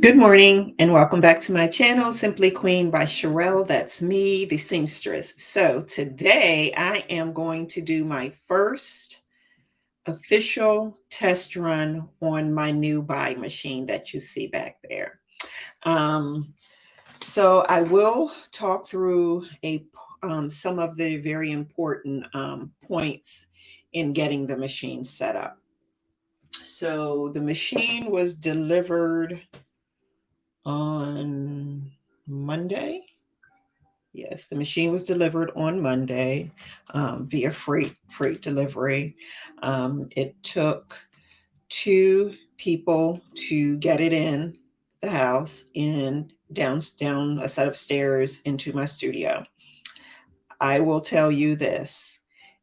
Good morning and welcome back to my channel, Simply Queen by Sherelle. That's me, the seamstress. So today I am going to do my first official test run on my new BAI machine that you see back there. So I will talk through some of the very important points in getting the machine set up. So the machine was delivered on Monday. Yes, the machine was delivered on Monday via freight delivery. It took two people to get it in the house and down a set of stairs into my studio. I will tell you this.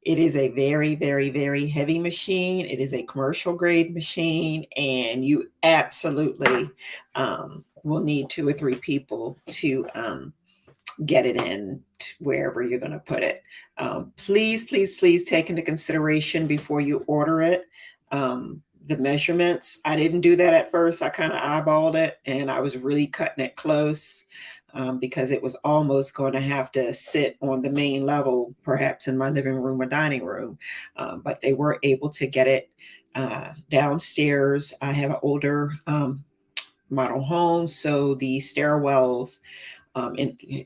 It is a very, very, very heavy machine. It is a commercial grade machine, and you absolutely will need two or three people to get it in wherever you're going to put it. Please, please, please take into consideration before you order it the measurements. I didn't do that at first. I kind of eyeballed it, and I was really cutting it close. Because it was almost going to have to sit on the main level, perhaps in my living room or dining room. But they were able to get it downstairs. I have an older model home, so the stairwells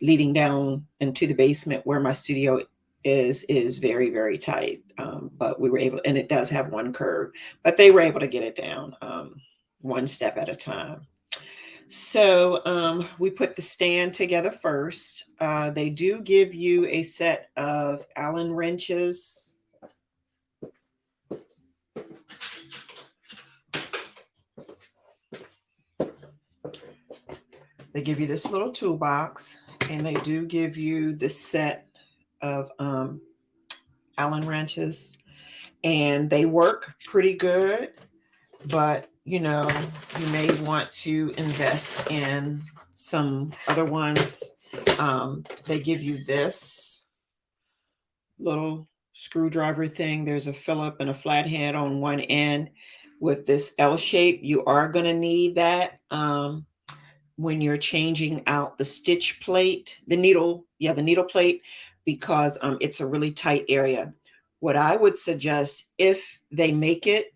leading down into the basement where my studio is very, very tight. But we were able, and it does have one curve, but they were able to get it down one step at a time. So we put the stand together first. They do give you a set of Allen wrenches. They give you this little toolbox, and they do give you the set of Allen wrenches, and they work pretty good, but you may want to invest in some other ones. They give you this little screwdriver thing. There's a Phillip and a flathead on one end with this L shape. You are going to need that when you're changing out the stitch plate, the needle plate, because it's a really tight area. What I would suggest, if they make it,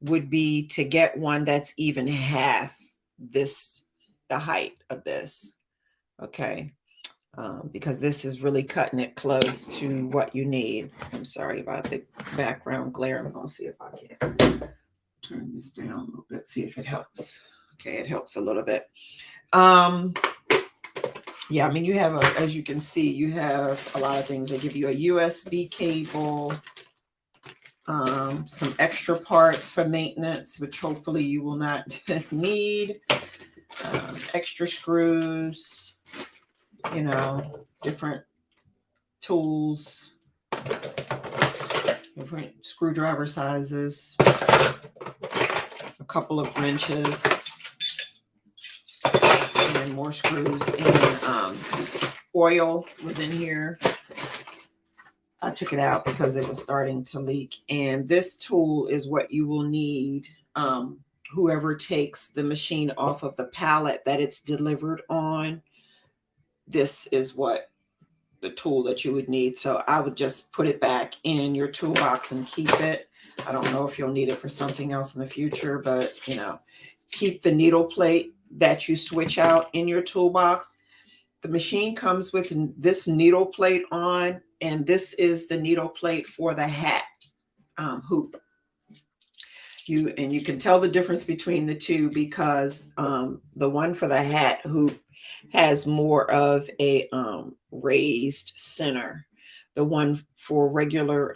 would be to get one that's even half the height of this. Okay. Because this is really cutting it close to what you need. I'm sorry about the background glare. I'm going to see if I can turn this down a little bit, see if it helps. Okay, it helps a little bit. Yeah, I mean, you have, as you can see, you have a lot of things. They give you a USB cable, some extra parts for maintenance, which hopefully you will not need, extra screws, different tools, different screwdriver sizes, a couple of wrenches, and more screws, and oil was in here. I took it out because it was starting to leak. And this tool is what you will need. Whoever takes the machine off of the pallet that it's delivered on, this is what the tool that you would need. So I would just put it back in your toolbox and keep it. I don't know if you'll need it for something else in the future, but keep the needle plate that you switch out in your toolbox. The machine comes with this needle plate on, and this is the needle plate for the hat hoop. You can tell the difference between the two because the one for the hat hoop has more of a raised center. The one for regular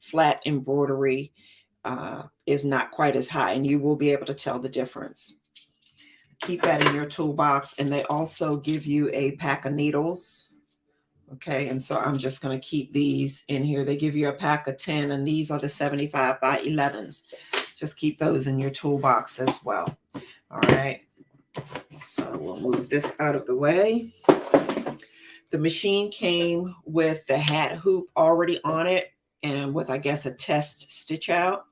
flat embroidery is not quite as high, and you will be able to tell the difference. Keep that in your toolbox, and they also give you a pack of needles. Okay, and so I'm just going to keep these in here. They give you a pack of 10, and these are the 75 by 11s. Just keep those in your toolbox as well. All right, so we'll move this out of the way. The machine came with the hat hoop already on it, and with, I guess, a test stitch out.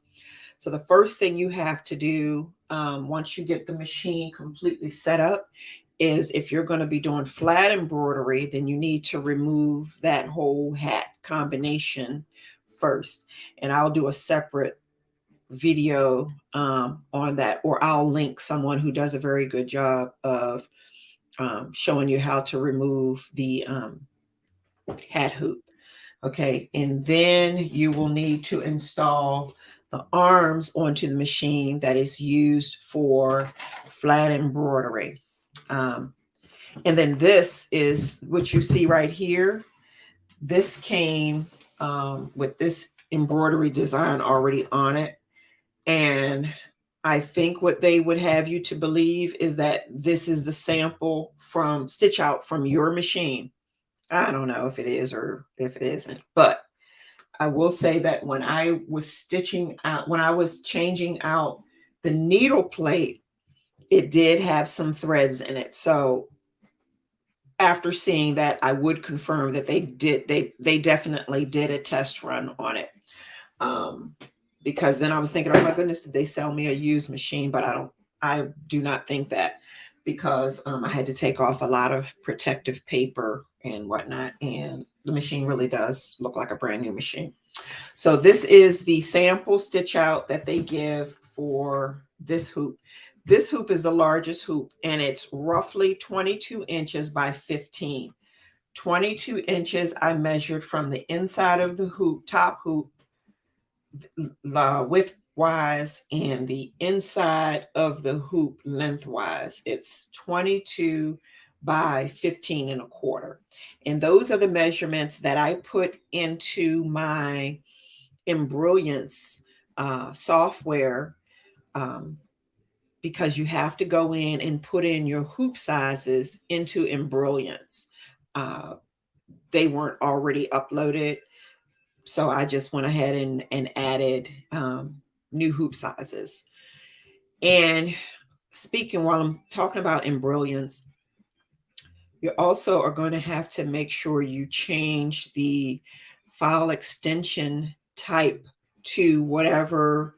So the first thing you have to do once you get the machine completely set up is, if you're going to be doing flat embroidery, then you need to remove that whole hat combination first. And I'll do a separate video on that, or I'll link someone who does a very good job of showing you how to remove the hat hoop. Okay, and then you will need to install the arms onto the machine that is used for flat embroidery. And then this is what you see right here. This came with this embroidery design already on it. And I think what they would have you to believe is that this is the sample from stitch out from your machine. I don't know if it is or if it isn't, but I will say that when I was stitching out, when I was changing out the needle plate, it did have some threads in it. So after seeing that, I would confirm that they definitely did a test run on it. Because then I was thinking, oh my goodness, did they sell me a used machine? But I do not think that, because I had to take off a lot of protective paper and whatnot. And the machine really does look like a brand new machine. So this is the sample stitch out that they give for this hoop. This hoop is the largest hoop, and it's roughly 22 inches by 15. 22 inches I measured from the inside of the hoop, top hoop, widthwise, and the inside of the hoop lengthwise. It's 22 by 15 and a quarter. And those are the measurements that I put into my Embrilliance software, because you have to go in and put in your hoop sizes into Embrilliance. They weren't already uploaded, so I just went ahead and added new hoop sizes. And speaking, while I'm talking about Embrilliance, you also are going to have to make sure you change the file extension type to whatever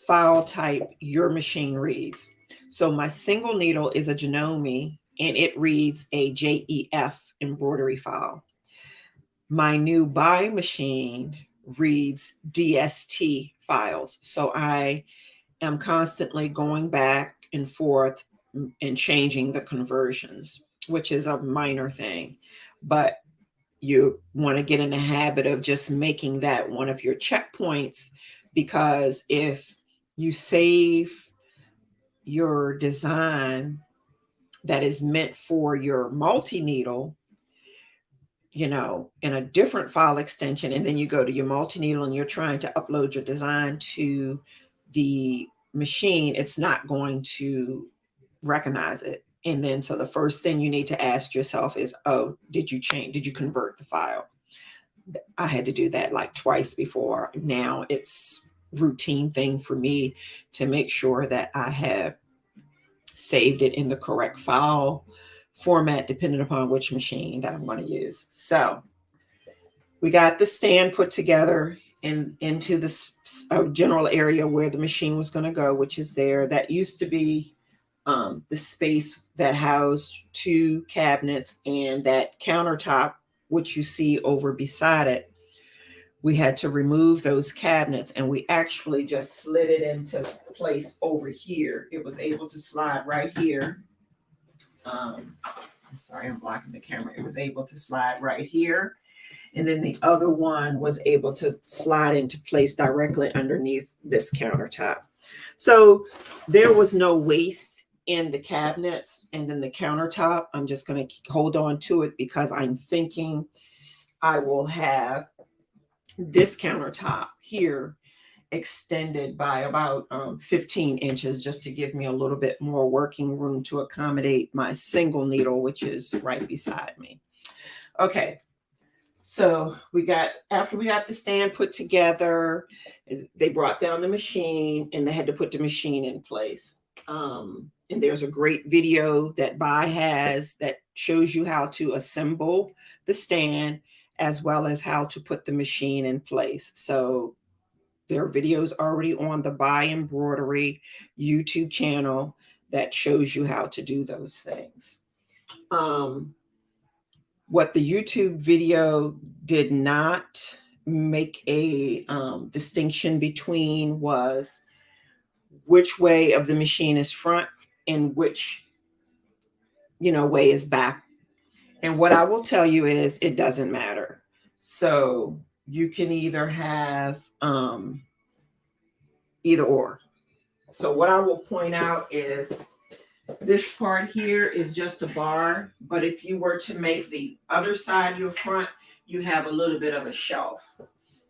file type your machine reads. So my single needle is a Janome, and it reads a JEF embroidery file. My new BAI machine reads DST files. So I am constantly going back and forth and changing the conversions, which is a minor thing. But you want to get in the habit of just making that one of your checkpoints, because if you save your design that is meant for your multi-needle, in a different file extension, and then you go to your multi-needle and you're trying to upload your design to the machine, it's not going to recognize it. And then, so the first thing you need to ask yourself is, oh, did you convert the file? I had to do that like twice before. Now it's routine thing for me to make sure that I have saved it in the correct file format, depending upon which machine that I'm going to use. So we got the stand put together into this general area where the machine was going to go, which is there. That used to be the space that housed two cabinets and that countertop, which you see over beside it. We had to remove those cabinets, and we actually just slid it into place over here. It was able to slide right here. I'm sorry, I'm blocking the camera. It was able to slide right here. And then the other one was able to slide into place directly underneath this countertop. So there was no waste in the cabinets. And then the countertop, I'm just going to hold on to it, because I'm thinking I will have this countertop here extended by about 15 inches, just to give me a little bit more working room to accommodate my single needle, which is right beside me. Okay. So after we got the stand put together, they brought down the machine and they had to put the machine in place. And there's a great video that BAI has that shows you how to assemble the stand, as well as how to put the machine in place. So There are videos already on the BAI Embroidery YouTube channel that shows you how to do those things. What the YouTube video did not make a distinction between was which way of the machine is front and which, way is back. And what I will tell you is it doesn't matter. So you can either have either or. So what I will point out is this part here is just a bar, but if you were to make the other side your front, you have a little bit of a shelf.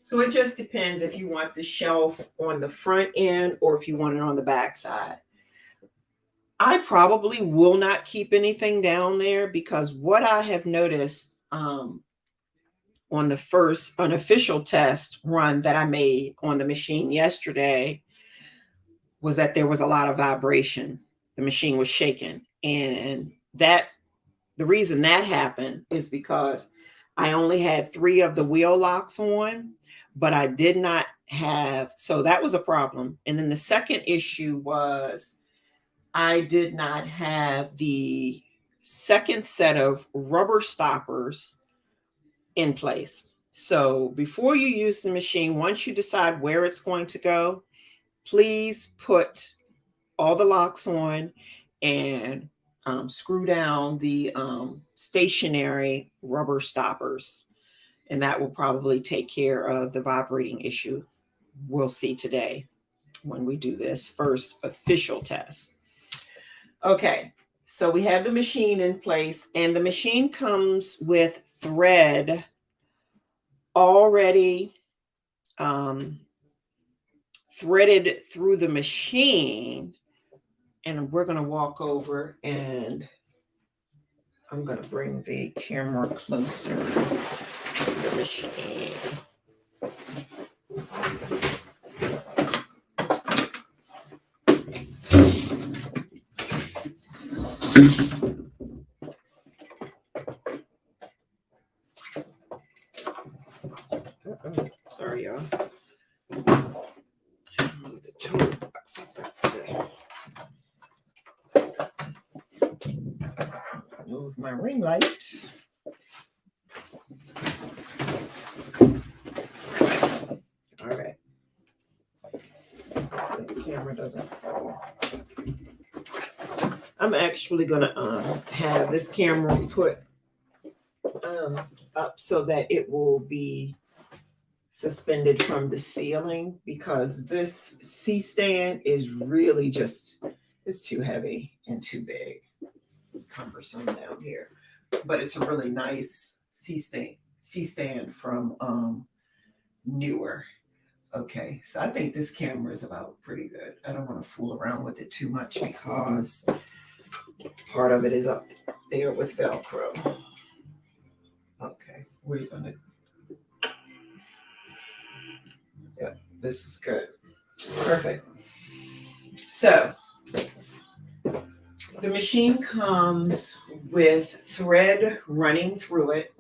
So it just depends if you want the shelf on the front end or if you want it on the back side. I probably will not keep anything down there because what I have noticed on the first unofficial test run that I made on the machine yesterday was that there was a lot of vibration. The machine was shaking. And the reason that happened is because I only had 3 of the wheel locks on, but I did not have, so that was a problem. And then the second issue was I did not have the second set of rubber stoppers in place. So before you use the machine, once you decide where it's going to go, please put all the locks on and screw down the stationary rubber stoppers. And that will probably take care of the vibrating issue we'll see today when we do this first official test. Okay, so we have the machine in place, and the machine comes with thread already threaded through the machine. And we're going to walk over and I'm going to bring the camera closer to the machine. Sorry, y'all. Move the toolbox up. Move my ring light. All right. The camera doesn't fall. I'm actually gonna have this camera put up so that it will be suspended from the ceiling because this C-stand is really just, it's too heavy and too big, cumbersome down here. But it's a really nice C-stand from Newer. Okay, so I think this camera is about pretty good. I don't want to fool around with it too much because part of it is up there with Velcro. Okay, we're gonna, yeah, this is good. Perfect. So the machine comes with thread running through it,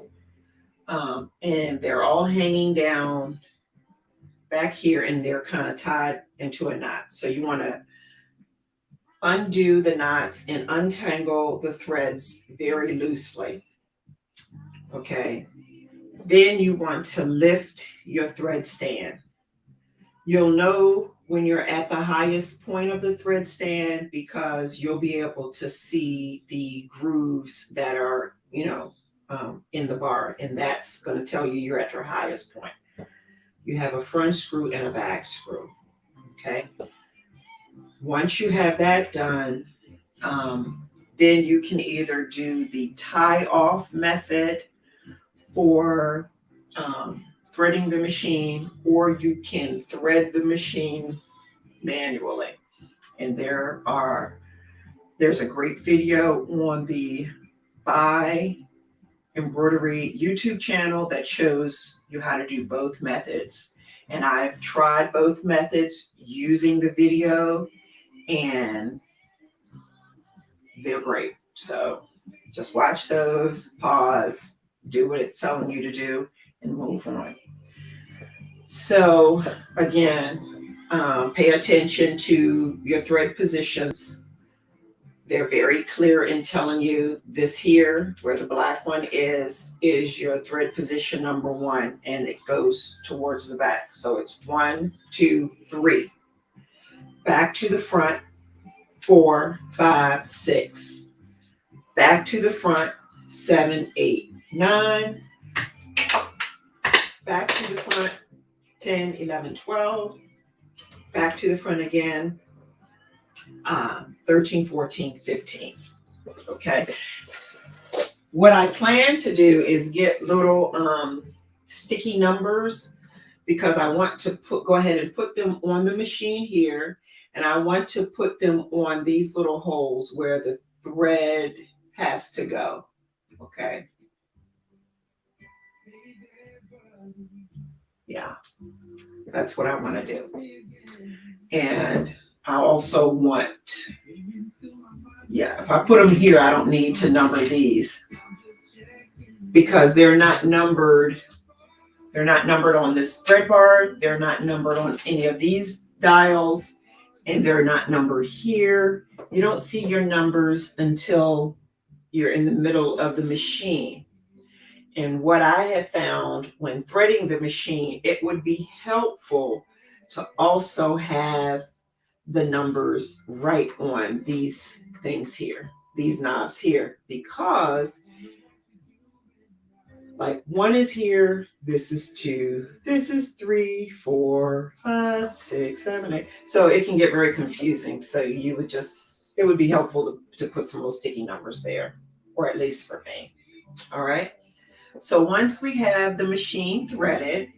and they're all hanging down back here, and they're kind of tied into a knot. So you want to undo the knots and untangle the threads very loosely. Okay. Then you want to lift your thread stand. You'll know when you're at the highest point of the thread stand because you'll be able to see the grooves that are, in the bar, and that's going to tell you you're at your highest point. You have a front screw and a back screw. Okay. Once you have that done, then you can either do the tie off method for threading the machine, or you can thread the machine manually. And there's a great video on the BAI Embroidery YouTube channel that shows you how to do both methods. And I've tried both methods using the video, and they're great. So just watch those, pause, do what it's telling you to do, and move on. So again, pay attention to your thread positions. They're very clear in telling you this here, where the black one is your thread position number 1, and it goes towards the back. So it's 1, 2, 3. Back to the front, 4, 5, 6. Back to the front, 7, 8, 9. Back to the front, 10, 11, 12. Back to the front again, 13, 14, 15. Okay. What I plan to do is get little sticky numbers, because I want to go ahead and put them on the machine here, and I want to put them on these little holes where the thread has to go. Okay. Yeah, that's what I want to do. And I also want, if I put them here, I don't need to number these, because they're not numbered. They're not numbered on this thread bar. They're not numbered on any of these dials, and they're not numbered here. You don't see your numbers until you're in the middle of the machine. And what I have found when threading the machine, it would be helpful to also have the numbers right on these things here, these knobs here, because like 1 is here, this is 2, this is 3, 4, 5, 6, 7, 8. So it can get very confusing. So you would just, it would be helpful to put some little sticky numbers there, or at least for me. All right. So once we have the machine threaded,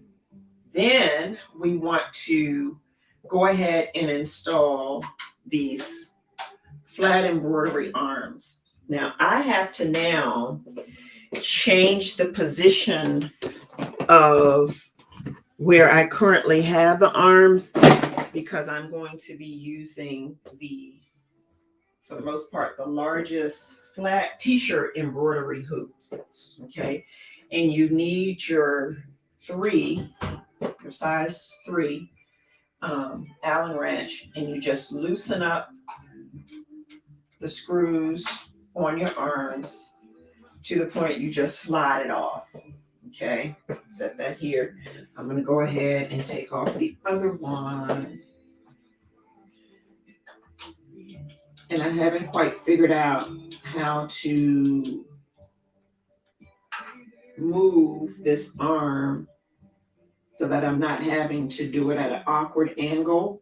then we want to go ahead and install these flat embroidery arms. Now I have to now change the position of where I currently have the arms, because I'm going to be using for the most part, the largest flat t-shirt embroidery hoop. Okay. And you need your size 3 Allen wrench, and you just loosen up the screws on your arms to the point you just slide it off. Okay, set that here. I'm going to go ahead and take off the other one. And I haven't quite figured out how to move this arm so that I'm not having to do it at an awkward angle.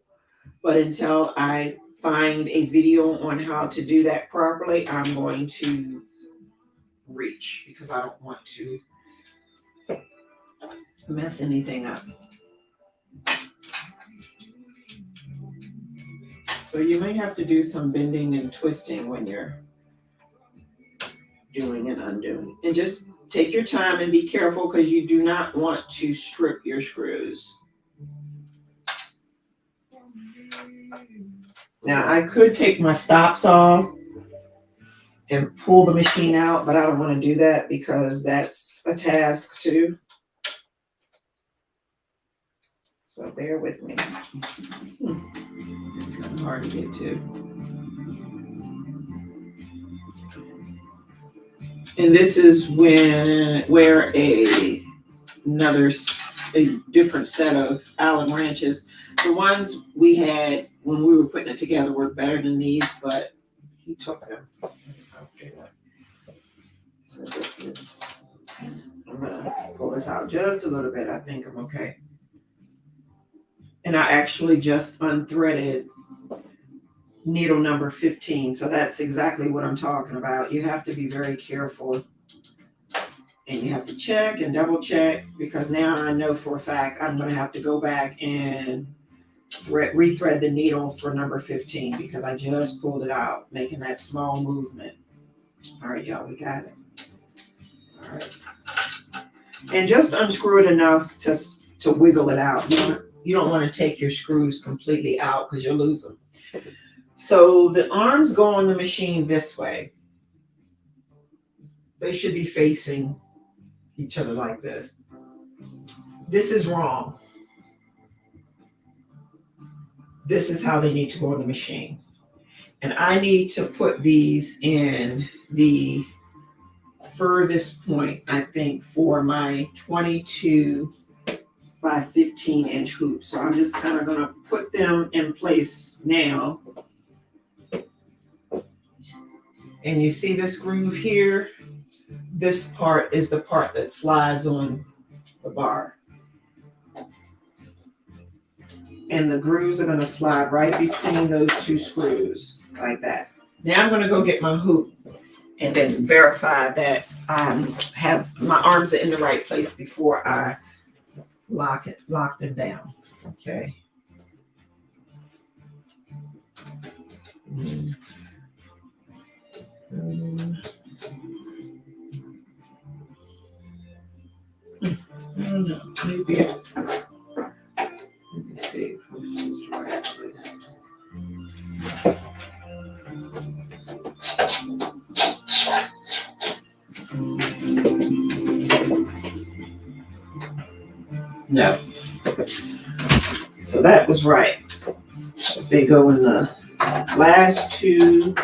But until I find a video on how to do that properly, I'm going to reach, because I don't want to mess anything up. So you may have to do some bending and twisting when you're doing and undoing. And just take your time and be careful, because you do not want to strip your screws. Now I could take my stops off and pull the machine out, but I don't want to do that because that's a task too. So bear with me. Hard to get to. And this is where a different set of Allen wrenches. The ones we had when we were putting it together were better than these, but he took them. So this is, I'm gonna pull this out just a little bit. I think I'm okay. And I actually just unthreaded needle number 15. So that's exactly what I'm talking about. You have to be very careful, and you have to check and double check, because now I know for a fact I'm going to have to go back and rethread the needle for number 15, because I just pulled it out, making that small movement. All right, y'all, we got it. All right. And just unscrew it enough to wiggle it out. You don't want to take your screws completely out, because you'll lose them. So the arms go on the machine this way. They should be facing each other like this. This is wrong. this is how they need to go on the machine. And I need to put these in the furthest point, I think, for my 22 by 15-inch hoop. So I'm just kind of going to put them in place now. And you see this groove here? This part is the part that slides on the bar. And the grooves are going to slide right between those two screws, like that. Now I'm going to go get my hoop and then verify that I have my arms in the right place before I lock them down. Okay. Maybe. Let me see if this is right. No. So that was right. They go in the last two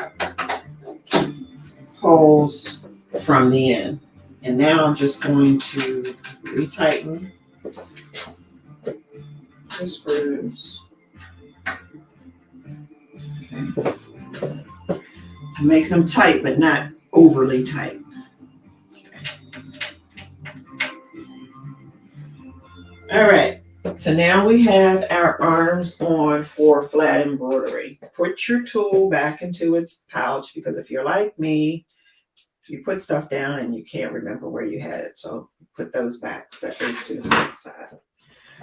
holes from the end. And now I'm just going to retighten the screws. Okay. Make them tight, but not overly tight. All right, so now we have our arms on for flat embroidery. Put your tool back into its pouch, because if you're like me, you put stuff down and you can't remember where you had it. So put those back, set those to the side.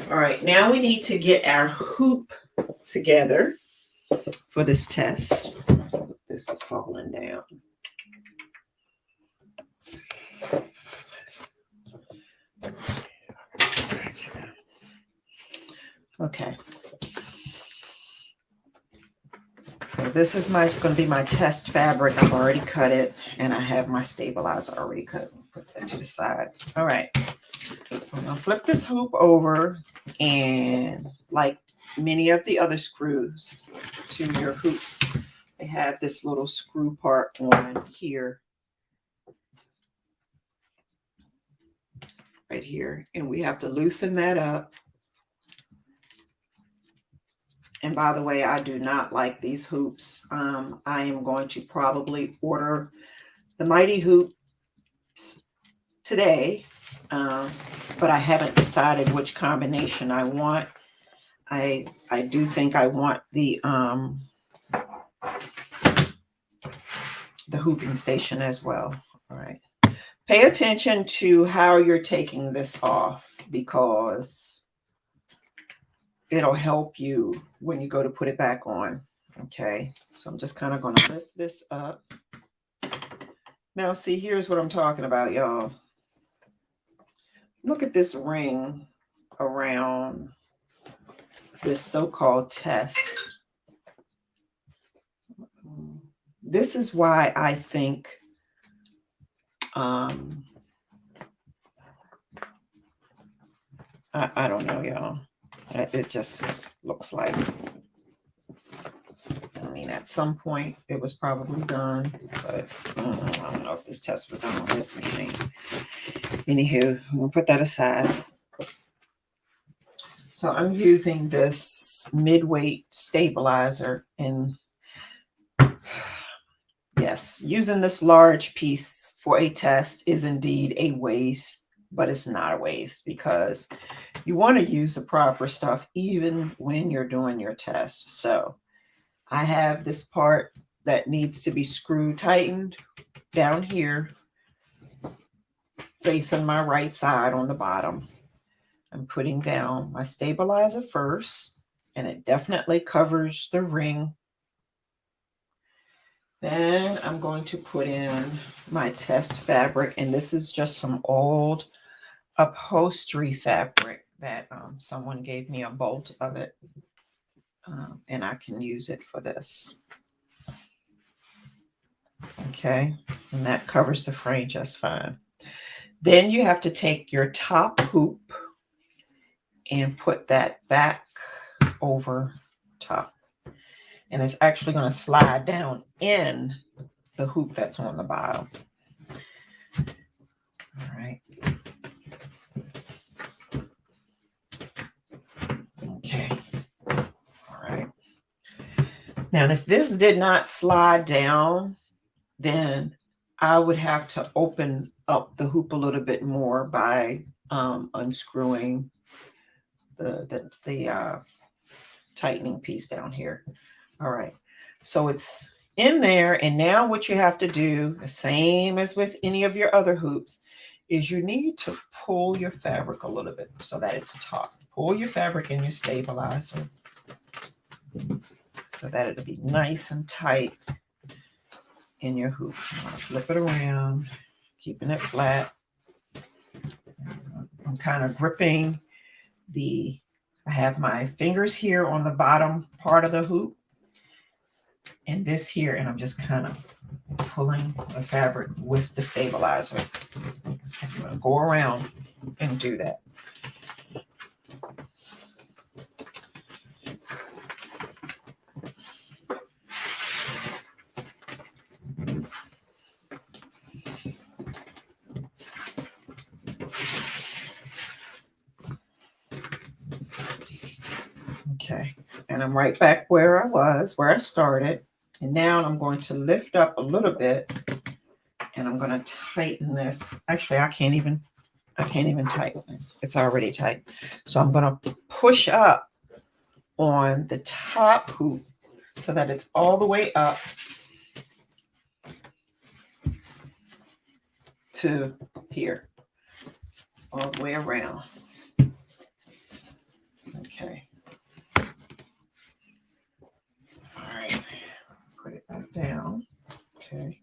All right, now we need to get our hoop together for this test. This is falling down. Okay. So this is going to be my test fabric. I've already cut it, and I have my stabilizer already cut. Put that to the side. All right. So I'm going to flip this hoop over, and like many of the other screws to your hoops, they have this little screw part on here. Right here. And we have to loosen that up. And by the way, I do not like these hoops. I am going to probably order the Mighty hoops today, but I haven't decided which combination I want. I do think I want the hooping station as well. All right. Pay attention to how you're taking this off, because it'll help you when you go to put it back on. Okay, so I'm just kind of going to lift this up. Now, see, here's what I'm talking about, y'all. Look at this ring around this so-called test. This is why I think I don't know, y'all. It just looks like, I mean, at some point it was probably done, but I don't know if this test was done on this machine. Anywho, we'll put that aside. So I'm using this mid-weight stabilizer, and yes, using this large piece for a test is indeed a waste, but it's not a waste, because you want to use the proper stuff even when you're doing your test. So I have this part that needs to be screw tightened down here, facing my right side on the bottom. I'm putting down my stabilizer first, and it definitely covers the ring. Then I'm going to put in my test fabric, and this is just some old upholstery fabric that someone gave me a bolt of it, and I can use it for this. Okay, and that covers the frame just fine. Then you have to take your top hoop and put that back over top. And it's actually going to slide down in the hoop that's on the bottom. All right. Okay. All right. Now, if this did not slide down, then I would have to open up the hoop a little bit more by unscrewing the tightening piece down here. All right. So it's in there. And now what you have to do, the same as with any of your other hoops, is you need to pull your fabric a little bit so that it's taut. Pull your fabric in your stabilizer so that it'll be nice and tight in your hoop. I'm going to flip it around, keeping it flat. I'm kind of gripping I have my fingers here on the bottom part of the hoop and this here, and I'm just kind of pulling the fabric with the stabilizer. I'm going to go around and do that. Okay, and I'm right back where I started. And now I'm going to lift up a little bit and I'm going to tighten this. Actually, I can't even tighten it. It's already tight. So I'm going to push up on the top hoop so that it's all the way up to here, all the way around. Okay. All right. Put it back down. Okay.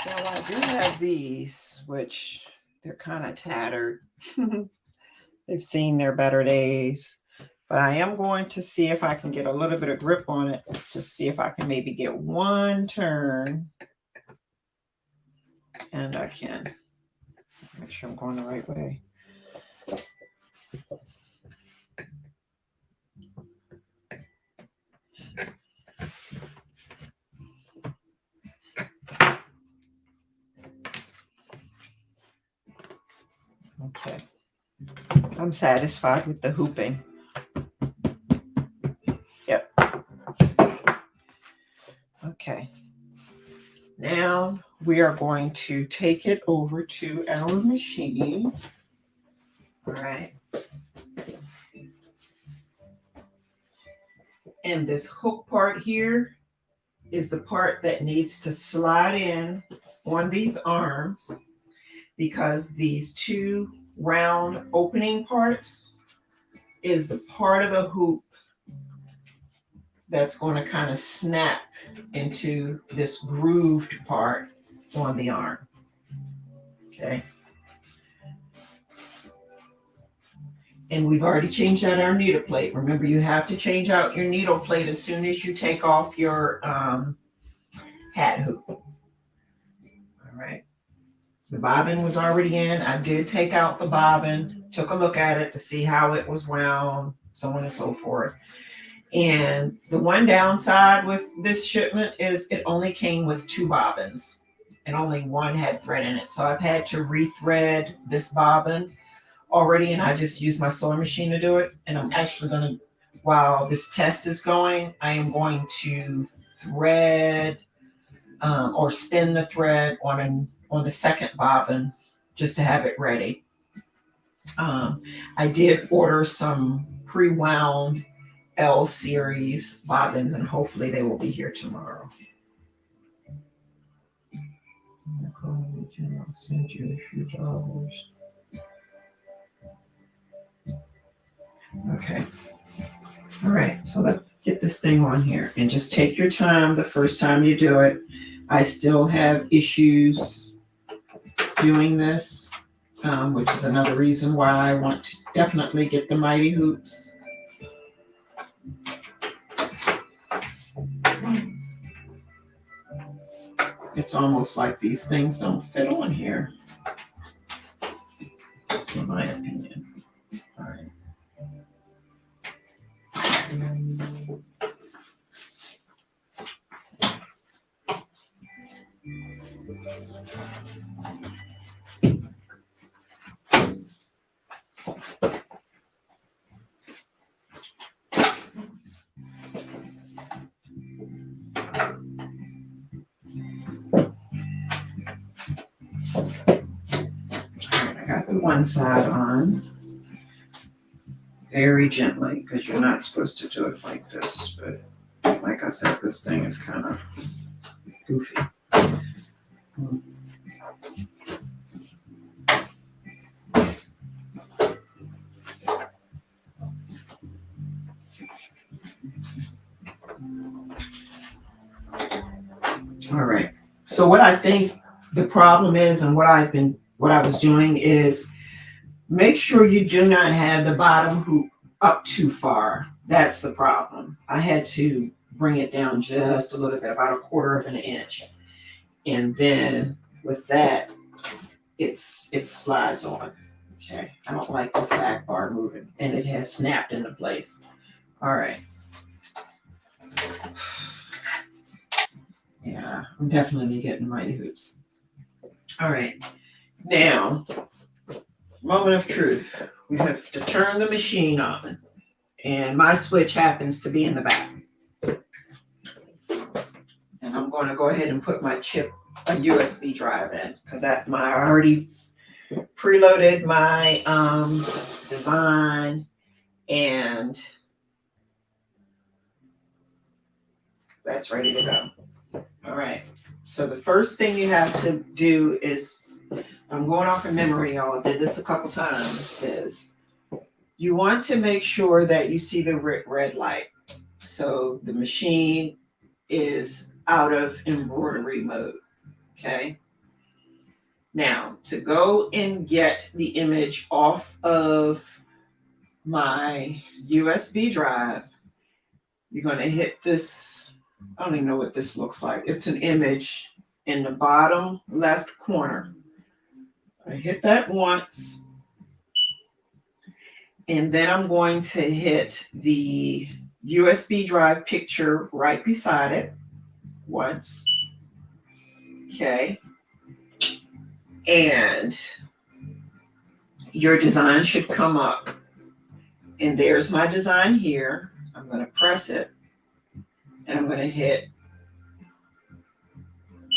Now I do have these, which they're kind of tattered. They've seen their better days. But I am going to see if I can get a little bit of grip on it to see if I can maybe get one turn. And I can make sure I'm going the right way. Okay. I'm satisfied with the hooping. Yep. Okay. Now we are going to take it over to our machine. All right. And this hook part here is the part that needs to slide in on these arms, because these two round opening parts is the part of the hoop that's going to kind of snap into this grooved part on the arm. Okay. And we've already changed out our needle plate. Remember, you have to change out your needle plate as soon as you take off your hat hoop. All right. The bobbin was already in. I did take out the bobbin, took a look at it to see how it was wound, so on and so forth. And the one downside with this shipment is it only came with 2 bobbins and only one had thread in it. So I've had to rethread this bobbin already, and I just used my sewing machine to do it. And I'm actually going to, while this test is going, I am going to thread or spin the thread on the second bobbin just to have it ready. I did order some pre-wound L series bobbins, and hopefully they will be here tomorrow. I'll send you a few dollars. Okay. All right, so let's get this thing on here and just take your time the first time you do it. I still have issues doing this, which is another reason why I want to definitely get the Mighty Hoops. It's almost like these things don't fit on here, in my opinion. All right. I got the one side on very gently because you're not supposed to do it like this. But like I said, this thing is kind of goofy. All right. So what I think the problem is, and what I was doing is make sure you do not have the bottom hoop up too far. That's the problem. I had to bring it down just a little bit, about a quarter of an inch. And then with that, it slides on. Okay. I don't like this back bar moving, and it has snapped into place. All right. Yeah, I'm definitely getting mighty hoops. All right. Now, moment of truth. We have to turn the machine on, and my switch happens to be in the back. And I'm going to go ahead and put my chip, a USB drive in, because I already preloaded my design, and that's ready to go. All right. So the first thing you have to do is, I'm going off of memory, y'all. I did this a couple times, is you want to make sure that you see the red light. So the machine is out of embroidery mode. Okay. Now, to go and get the image off of my USB drive, you're going to hit this. I don't even know what this looks like. It's an image in the bottom left corner. I hit that once, and then I'm going to hit the USB drive picture right beside it once. Okay. And your design should come up. And there's my design here. I'm going to press it, and I'm going to hit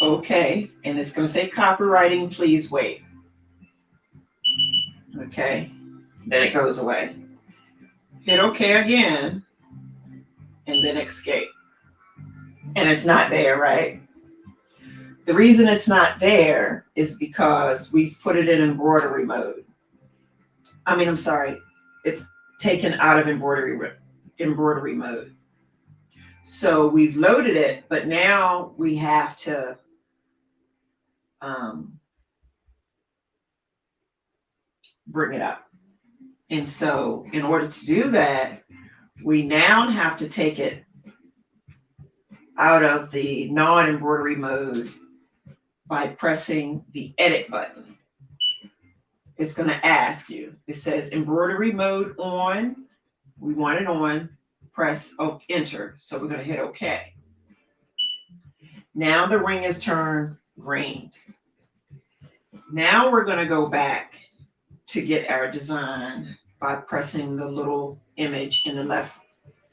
OK. And it's going to say copywriting, please wait. Okay. Then it goes away. Hit OK again, and then escape. And it's not there, right? The reason it's not there is because we've put it in embroidery mode. I'm sorry, it's taken out of embroidery mode. So we've loaded it, but now we have to bring it up. And so in order to do that, we now have to take it out of the non-embroidery mode by pressing the edit button. It's going to ask you, it says embroidery mode on. We want it on. Press enter. So we're going to hit OK. Now the ring is turned green. Now we're going to go back to get our design by pressing the little image in the left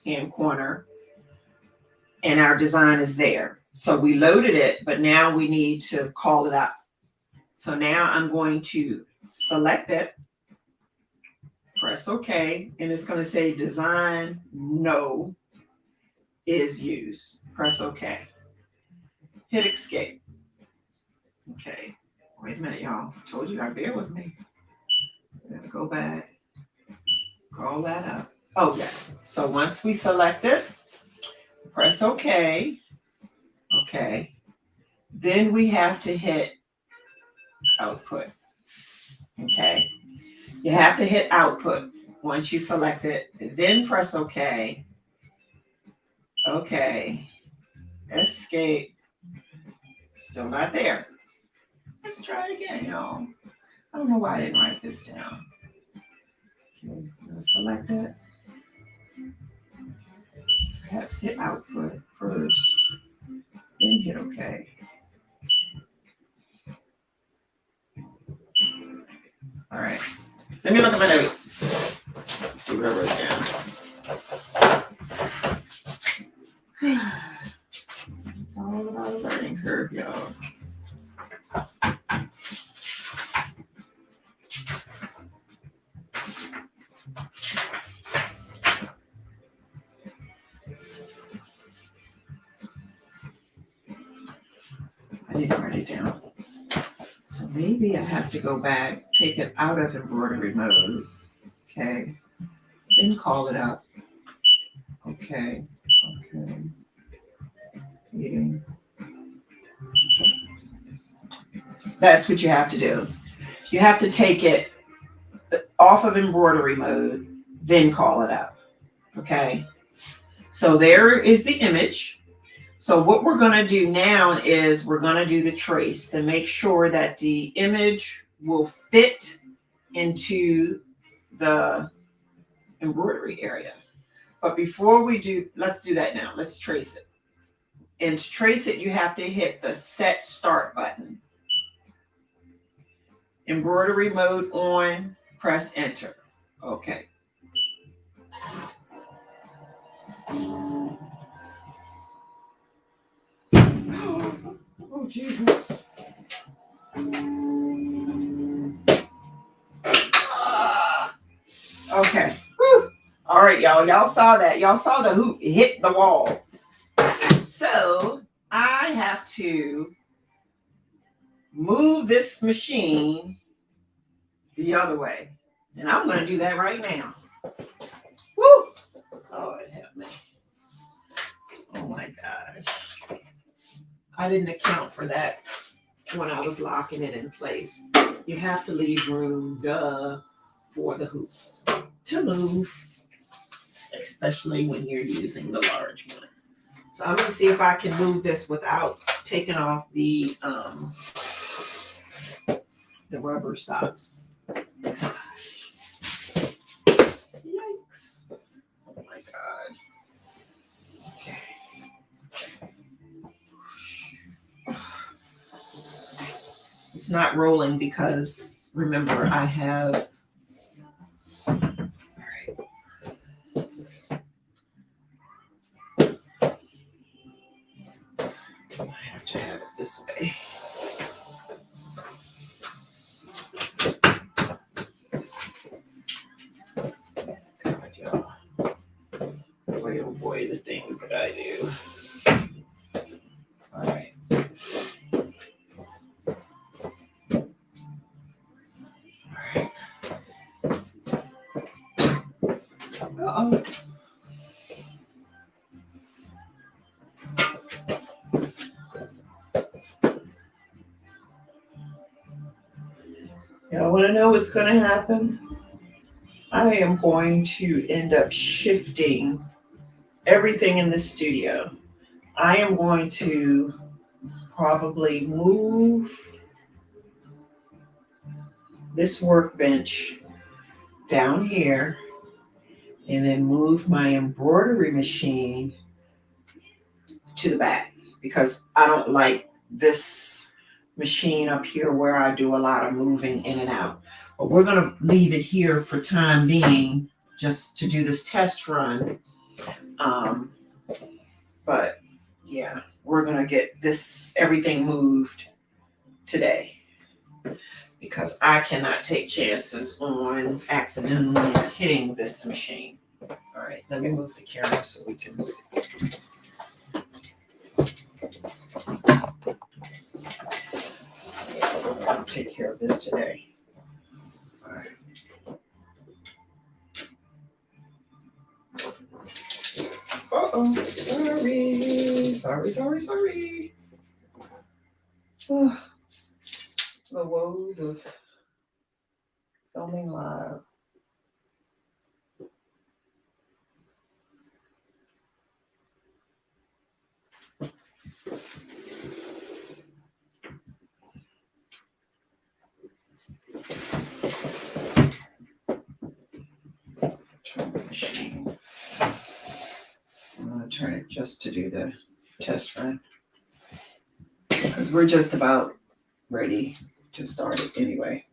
hand corner. And our design is there. So we loaded it, but now we need to call it up. So now I'm going to select it, press OK, and it's going to say design no is used. Press OK. Hit escape. Okay. Wait a minute, y'all. I told you I'd bear with me. I'm gonna go back. Call that up. Oh, yes. So once we select it, press OK. Okay. Then we have to hit output. Okay. You have to hit output once you select it. Then press OK. Okay. Escape. Still not there. Let's try it again, y'all. I don't know why I didn't write this down. Okay, I'm gonna select it. Perhaps hit output first, then hit OK. Let me look at my notes. Let's see what I wrote down. It's all about a learning curve, y'all. I didn't write it down. So maybe I have to go back, take it out of embroidery mode. Okay. Then call it up. Okay. Okay. Meeting. That's what you have to do. You have to take it off of embroidery mode, then call it up. Okay. So there is the image. So what we're going to do now is we're going to do the trace to make sure that the image will fit into the embroidery area. But before we do, let's do that now. Let's trace it. And to trace it, you have to hit the set start button. Embroidery mode on, press enter. Okay. Oh, Jesus. Okay. Whew. All right, y'all. Y'all saw that. Y'all saw the hoop hit the wall. So I have to move this machine the other way. And I'm going to do that right now. Woo! Oh, it helped me. Oh my gosh. I didn't account for that when I was locking it in place. You have to leave room, for the hoop to move, especially when you're using the large one. So I'm going to see if I can move this without taking off the rubber stops. Yikes. Oh my God. Okay. It's not rolling because, remember, I have, all right. I have to have it this way. God, y'all. Boy, oh boy, the things that I do. All right. Uh-oh. Y'all want to know what's going to happen? I am going to end up shifting everything in the studio. I am going to probably move this workbench down here and then move my embroidery machine to the back because I don't like this machine up here where I do a lot of moving in and out. But we're going to leave it here for time being just to do this test run. But yeah, we're going to get this everything moved today because I cannot take chances on accidentally hitting this machine. All right, let me move the camera so we can see. I'll take care of this today. All right. Uh-oh, sorry. Oh, the woes of filming live. Turn the machine. I'm going to turn it just to do the test run because we're just about ready to start it anyway.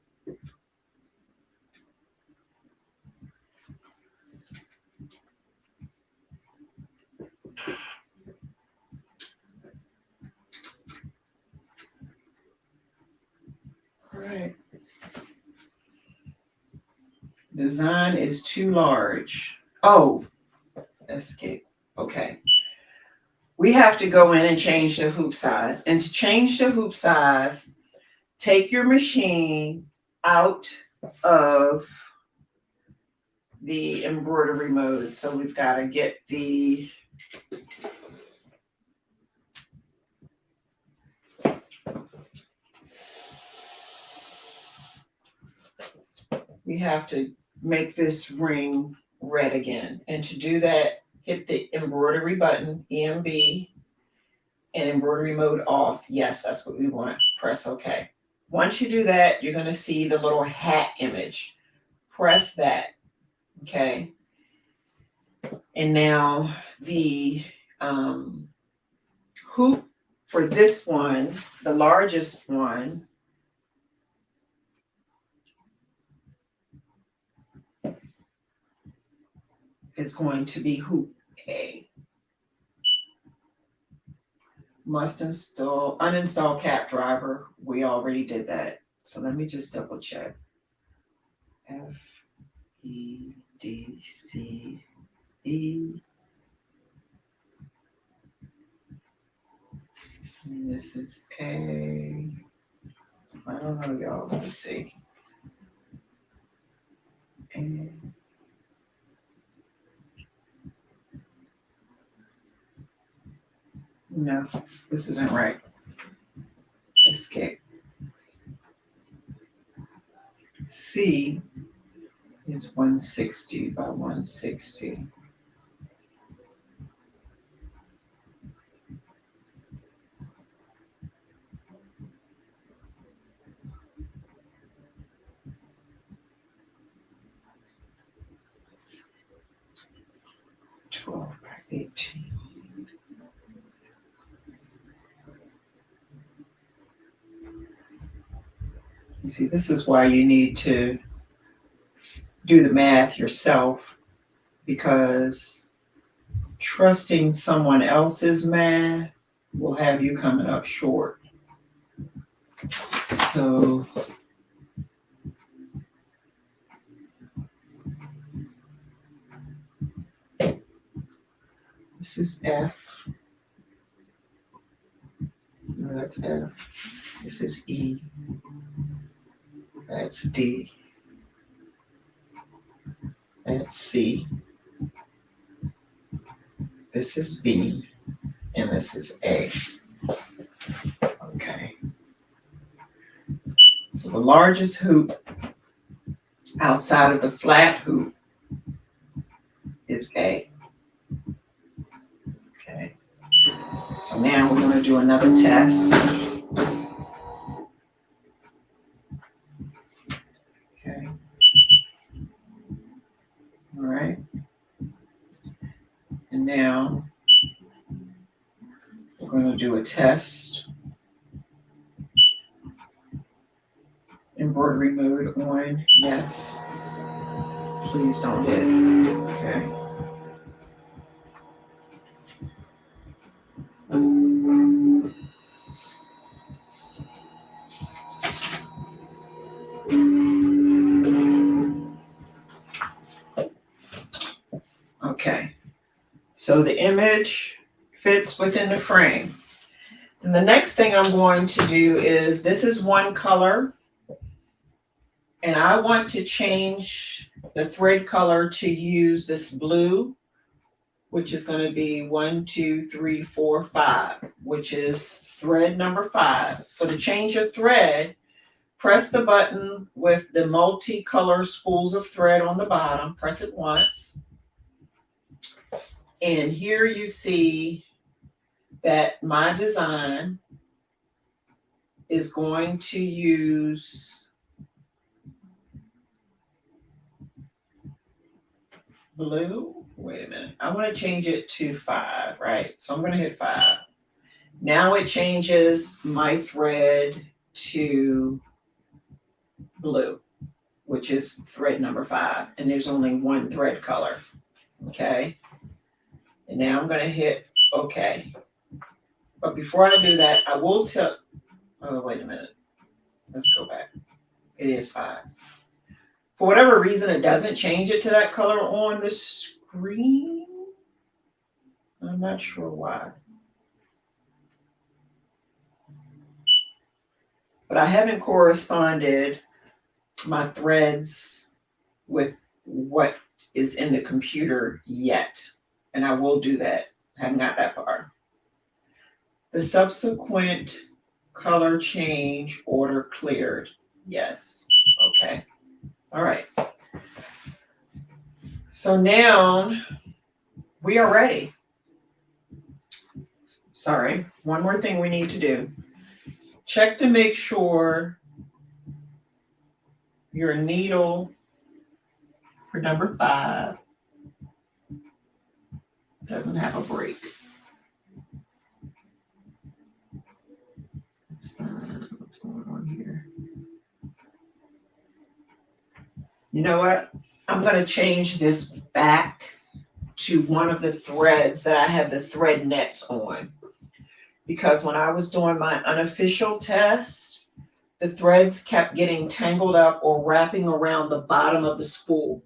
All right. Design is too large. Oh, escape. Okay. We have to go in and change the hoop size. And to change the hoop size, take your machine out of the embroidery mode. So we've got to get we have to make this ring red again. And to do that, hit the embroidery button, EMB, and embroidery mode off. Yes, that's what we want. Press OK. Once you do that, you're going to see the little hat image. Press that. Okay. And now the hoop for this one, the largest one, is going to be hoop A. Must uninstall cap driver. We already did that. So let me just double check. F, E, D, C, E. And this is A. I don't know, y'all. Let me see. A. No, this isn't right. Escape. C is 160 by 160. By 18. You see, this is why you need to do the math yourself, because trusting someone else's math will have you coming up short. So this is F. No, that's F. This is E. That's D. That's C. This is B. And this is A. Okay. So the largest hoop outside of the flat hoop is A. Okay. So now we're going to do another test. Okay. All right. And now we're going to do a test. Embroidery mode on. Yes. Please don't hit. Okay. Okay. So the image fits within the frame. And the next thing I'm going to do is, this is one color, and I want to change the thread color to use this blue, which is going to be 1, 2, 3, 4, 5, which is thread number 5. So to change your thread, press the button with the multicolor spools of thread on the bottom. Press it once. And here you see that my design is going to use blue. Wait a minute. I want to change it to 5, right? So I'm going to hit 5. Now it changes my thread to blue, which is thread number 5. And there's only one thread color. Okay. And now I'm going to hit okay. But before I do that, I will tell, oh, wait a minute. Let's go back. It is 5. For whatever reason, it doesn't change it to that color on the screen. I'm not sure why. But I haven't corresponded my threads with what is in the computer yet. And I will do that. I haven't got that far. The subsequent color change order cleared. Yes. Okay. All right. So now we are ready. Sorry. One more thing we need to do. Check to make sure your needle for number 5 doesn't have a break. That's fine. What's going on here? You know what? I'm going to change this back to one of the threads that I have the thread nets on. Because when I was doing my unofficial test, the threads kept getting tangled up or wrapping around the bottom of the spool.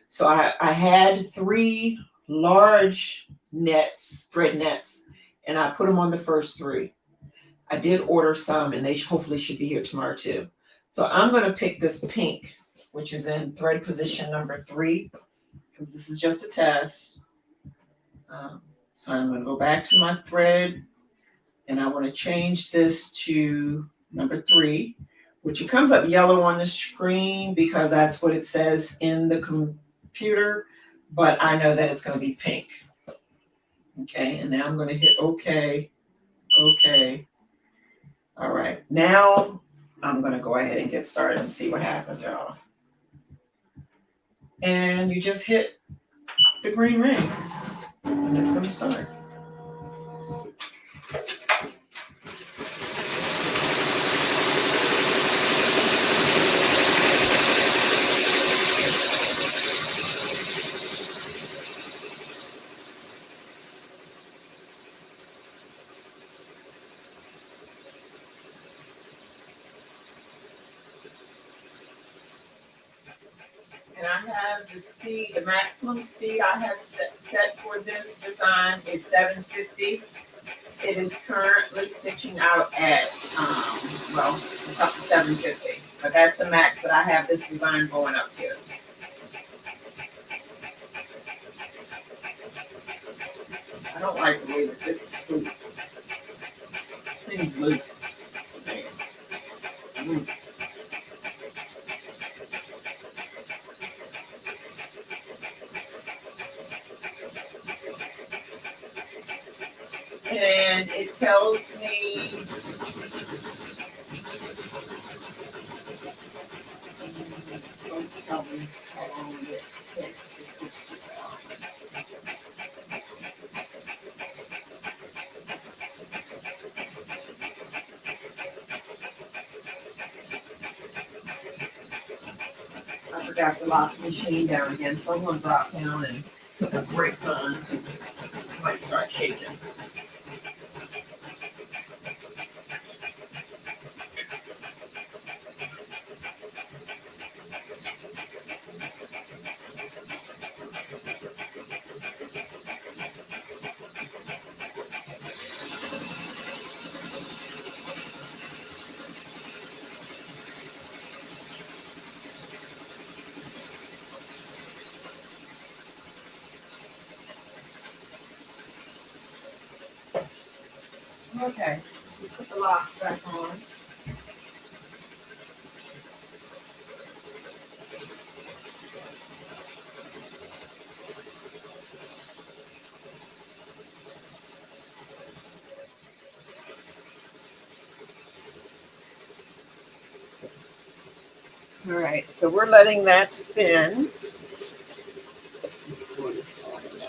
So I had 3 large nets, thread nets, and I put them on the first 3. I did order some, and they hopefully should be here tomorrow too. So I'm going to pick this pink, which is in thread position number 3, because this is just a test. So I'm going to go back to my thread, and I want to change this to number 3, which it comes up yellow on the screen because that's what it says in the computer, but I know that it's going to be pink. Okay, and now I'm going to hit OK. OK. All right, now I'm going to go ahead and get started and see what happens, y'all. And you just hit the green ring, and it's going to start. And I have the speed, the maximum speed I have set for this design is 750. It is currently stitching out at, well, it's up to 750. But that's the max that I have this design going up to. I don't like the way that this is loose. Seems loose. Mm. And it tells me don't tell me how long it takes to switch this out. I forgot to lock the machine down again, so I'm going to drop down and put the brakes on. It might start shaking. Okay, let's put the locks back on. All right, so we're letting that spin. This cord is falling down.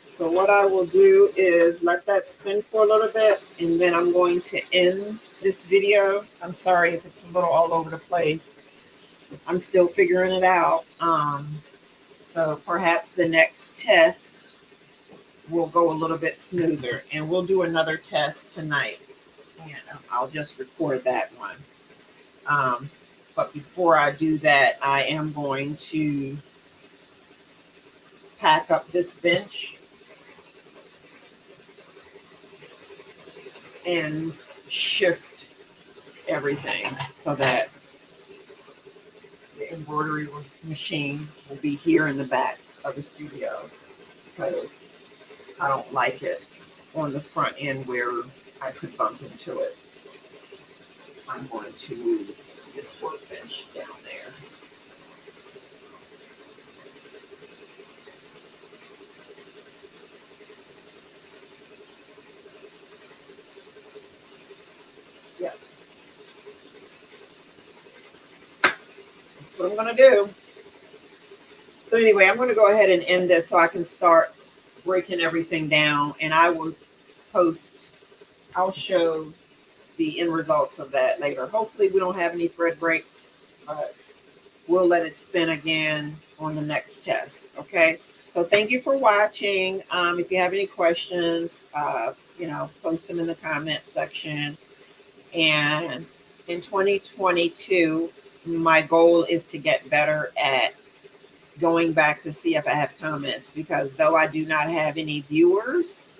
So what I will do is let that spin for a little bit, and then I'm going to end this video. I'm sorry if it's a little all over the place. I'm still figuring it out. So perhaps the next test will go a little bit smoother, and we'll do another test tonight. And I'll just record that one. But before I do that, I am going to pack up this bench and shift everything so that the embroidery machine will be here in the back of the studio, because I don't like it on the front end where I could bump into it. I'm going to move this workbench down there. Yep. That's what I'm going to do. So anyway, I'm going to go ahead and end this so I can start breaking everything down, and I will I'll show the end results of that later. Hopefully we don't have any thread breaks, but we'll let it spin again on the next test. Okay. So thank you for watching. If you have any questions, post them in the comment section. And in 2022, my goal is to get better at going back to see if I have comments, because though I do not have any viewers,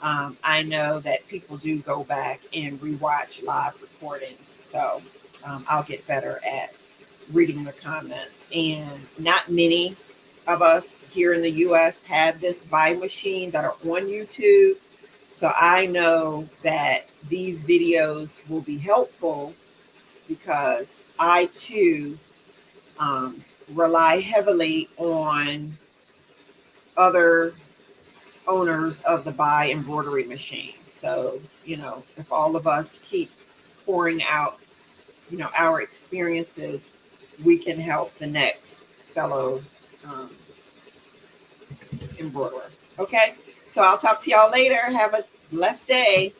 I know that people do go back and rewatch live recordings. So I'll get better at reading the comments. And not many of us here in the US have this BAI machine that are on YouTube. So I know that these videos will be helpful, because I too rely heavily on other owners of the BAI embroidery machine. So, if all of us keep pouring out, our experiences, we can help the next fellow embroiderer. Okay, so I'll talk to y'all later. Have a blessed day.